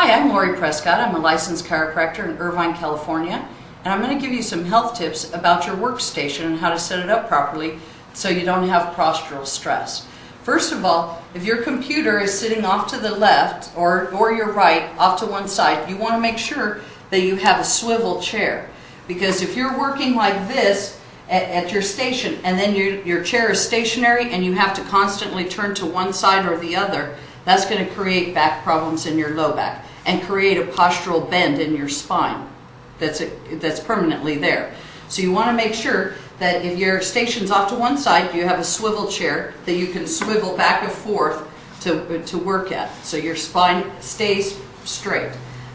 Hi, I'm Lori Prescott. I'm a licensed chiropractor in Irvine, California, and I'm going to give you some health tips about your workstation and how to set it up properly so you don't have postural stress. First of all, if your computer is sitting off to the left or your right, off to one side, you want to make sure that you have a swivel chair. Because if you're working like this at your station and then your chair is stationary and you have to constantly turn to one side or the other, that's going to create back problems in your low back and create a postural bend in your spine that's permanently there. So you want to make sure that if your station's off to one side, you have a swivel chair that you can swivel back and forth to work at, so your spine stays straight.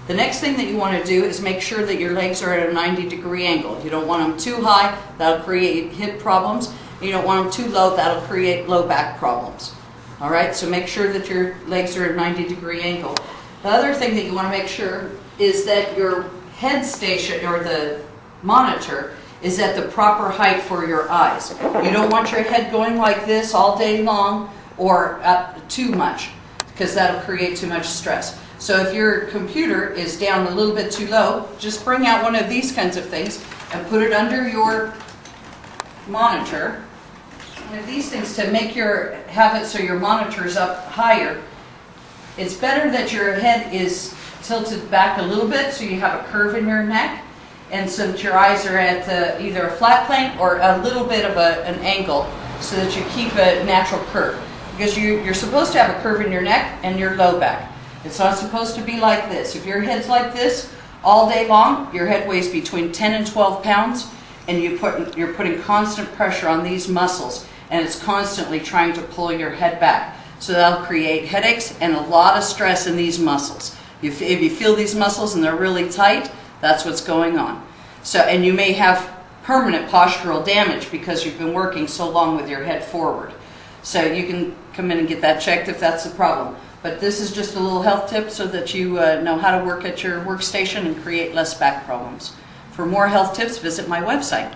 The next thing that you want to do is make sure that your legs are at a 90-degree angle. You don't want them too high, that'll create hip problems. You don't want them too low, that'll create low back problems. All right, so make sure that your legs are at a 90-degree angle. The other thing that you want to make sure is that your head station or the monitor is at the proper height for your eyes. You don't want your head going like this all day long or up too much, because that'll create too much stress. So if your computer is down a little bit too low, just bring out one of these kinds of things and put it under your monitor. One of these things to have it so your monitor is up higher. It's better that your head is tilted back a little bit so you have a curve in your neck, and so that your eyes are at either a flat plane or a little bit of an angle, so that you keep a natural curve. Because you're supposed to have a curve in your neck and your low back. It's not supposed to be like this. If your head's like this all day long, your head weighs between 10 and 12 pounds, and you're putting constant pressure on these muscles, and it's constantly trying to pull your head back. So that'll create headaches and a lot of stress in these muscles. If you feel these muscles and they're really tight, that's what's going on. So, and you may have permanent postural damage because you've been working so long with your head forward. So you can come in and get that checked if that's the problem. But this is just a little health tip so that you know how to work at your workstation and create less back problems. For more health tips, visit my website.